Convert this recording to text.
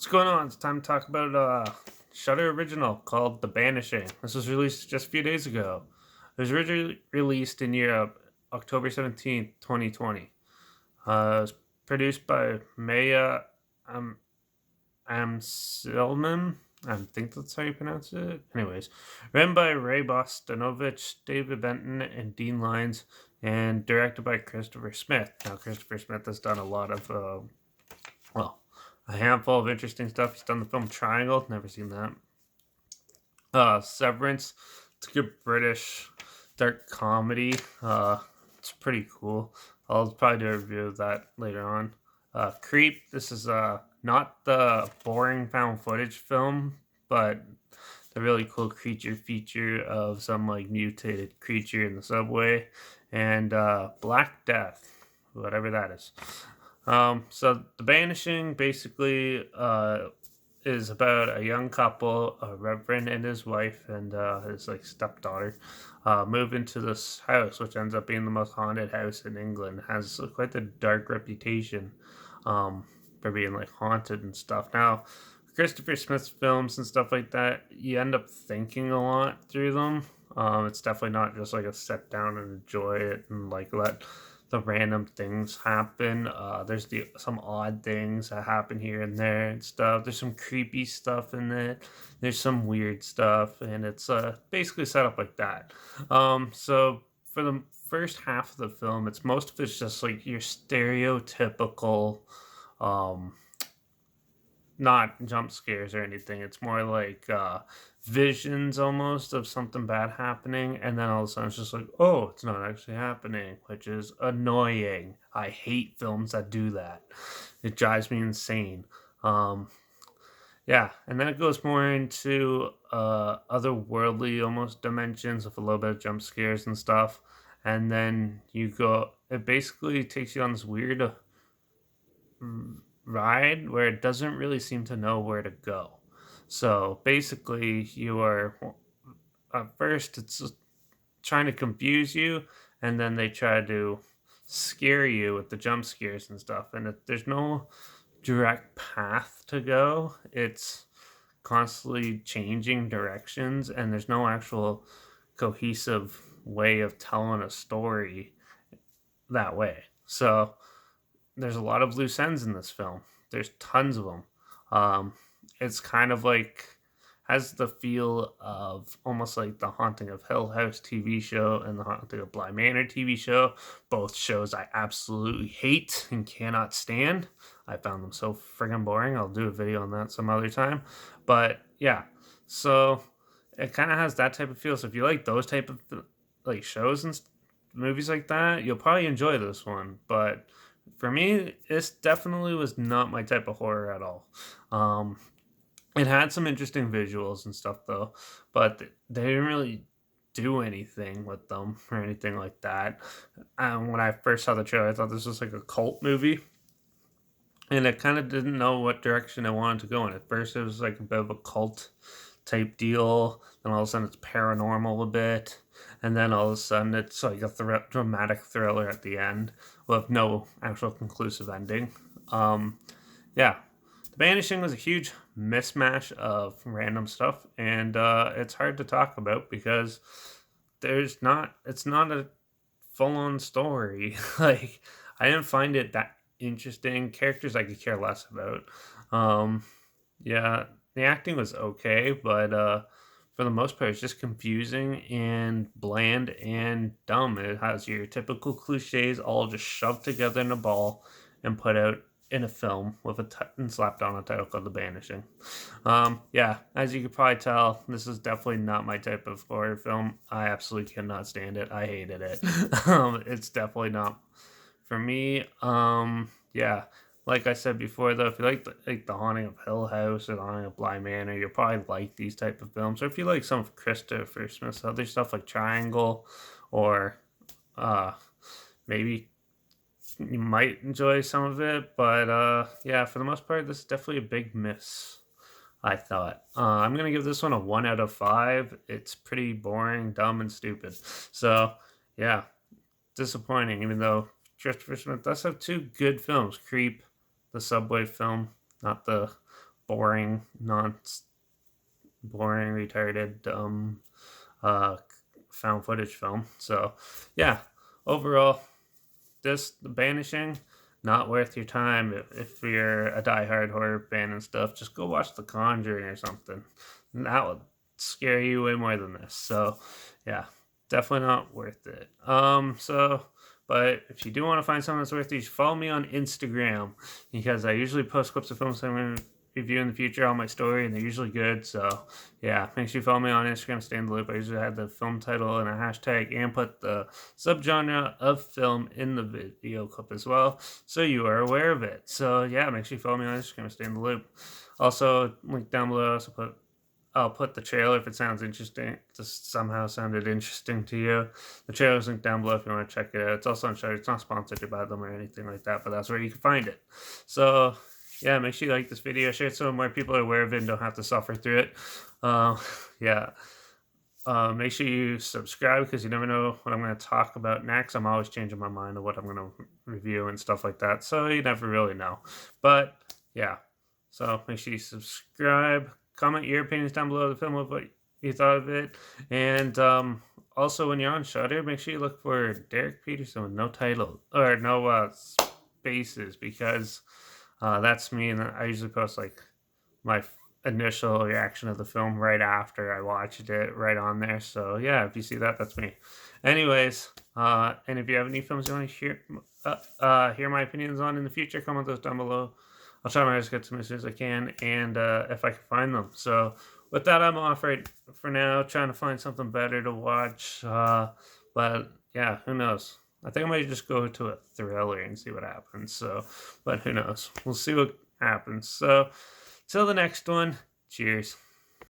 What's going on? It's time to talk about Shudder original called The Banishing. This was released just a few days ago. It was originally released in Europe October 17th, 2020. It was produced by Maya um, Amsilman. I think that's how you pronounce it. Anyways, written by Ray Bostanovich, David Benton, and Dean Lyons, and directed by Christopher Smith. Now, Christopher Smith has done a lot of well, a handful of interesting stuff. He's done the film Triangle. Never seen that. Severance. It's a good British dark comedy. It's pretty cool. I'll probably do a review of that later on. Creep. This is not the boring found footage film, but the really cool creature feature of some like mutated creature in the subway, and Black Death, whatever that is. So the Banishing basically is about a young couple, a reverend and his wife and his like stepdaughter, move into this house, which ends up being the most haunted house in England. It has quite a dark reputation for being like haunted and stuff. Now, Christopher Smith's films and stuff like that, you end up thinking a lot through them. It's definitely not just like a sit down and enjoy it and like let the random things happen. There's some odd things that happen here and there and stuff. There's some creepy stuff in it. There's some weird stuff, and it's basically set up like that. So for the first half of the film, most of it's just like your stereotypical, um, not jump scares or anything. It's more like visions almost of something bad happening, and then all of a sudden it's just like, oh, it's not actually happening, which is annoying. I hate films that do that. It drives me insane. Um, yeah, and then it goes more into otherworldly almost dimensions with a little bit of jump scares and stuff. And then it basically takes you on this weird ride where it doesn't really seem to know where to go. So basically, you are at first it's just trying to confuse you, and then they try to scare you with the jump scares and stuff. And there's no direct path to go. It's constantly changing directions, and there's no actual cohesive way of telling a story that way. So there's a lot of loose ends in this film. There's tons of them. Um, it's kind of like has the feel of almost like the Haunting of Hill House TV show and the Haunting of Bly Manor TV show. Both shows I absolutely hate and cannot stand. I found them so friggin' boring. I'll do a video on that some other time. But yeah, so it kind of has that type of feel. So if you like those type of like shows and movies like that, you'll probably enjoy this one. But for me, this definitely was not my type of horror at all. Um, it had some interesting visuals and stuff though, but they didn't really do anything with them or anything like that. When I first saw the trailer, I thought this was like a cult movie, and I kind of didn't know what direction I wanted to go in. At first, it was like a bit of a cult type deal. Then all of a sudden, it's paranormal a bit, and then all of a sudden, it's like a dramatic thriller at the end with no actual conclusive ending. Yeah, The Banishing was a huge mismatch of random stuff, and it's hard to talk about because it's not a full on story. Like, I didn't find it that interesting. Characters I could care less about. Um, yeah, the acting was okay, but for the most part, it's just confusing and bland and dumb. It has your typical cliches all just shoved together in a ball and put out in a film with and slapped on a title called The Banishing. Yeah, as you could probably tell, this is definitely not my type of horror film. I absolutely cannot stand it. I hated it. It's definitely not for me. Yeah, like I said before, though, if you like the Haunting of Hill House or the Haunting of Bly Manor, you'll probably like these type of films. Or if you like some of Christopher Smith's other stuff like Triangle, or uh, maybe you might enjoy some of it. But yeah, for the most part, this is definitely a big miss. I thought. I'm gonna give this one a 1 out of 5. It's pretty boring, dumb, and stupid. So yeah, disappointing. Even though Christopher Smith does have two good films: Creep, the subway film, not the boring, boring, retarded, uh, found footage film. So, yeah, overall, The Banishing, not worth your time. If you're a diehard horror fan and stuff, just go watch The Conjuring or something. That would scare you way more than this. So, yeah, definitely not worth it. But if you do want to find something that's worth it, you should follow me on Instagram because I usually post clips of films I'm going to review in the future on my story, and they're usually good. So, yeah, make sure you follow me on Instagram, stay in the loop. I usually have the film title and a hashtag and put the subgenre of film in the video clip as well, so you are aware of it. So, yeah, make sure you follow me on Instagram, stay in the loop. Also, link down below. I'll put the trailer if it sounds interesting. Just somehow sounded interesting to you. The trailer's linked down below if you want to check it out. It's also on Shudder. It's not sponsored by them or anything like that, but that's where you can find it. So, yeah, make sure you like this video, share it so more people are aware of it and don't have to suffer through it. Uh, yeah. Make sure you subscribe because you never know what I'm going to talk about next. I'm always changing my mind of what I'm going to review and stuff like that, so you never really know. But yeah, so make sure you subscribe, comment your opinions down below the film of what you thought of it, and also when you're on Shudder, make sure you look for Derek Peterson with no title or no spaces because that's me, and I usually post like my initial reaction of the film right after I watched it right on there. So yeah, if you see that, that's me. Anyways, and if you have any films you want to hear my opinions on in the future, comment those down below. I'll try my best to get to them as soon as I can, and if I can find them. So with that, I'm off right for now, trying to find something better to watch. But yeah, who knows? I think I might just go to a thriller and see what happens. So, but who knows? We'll see what happens. So, till the next one, cheers.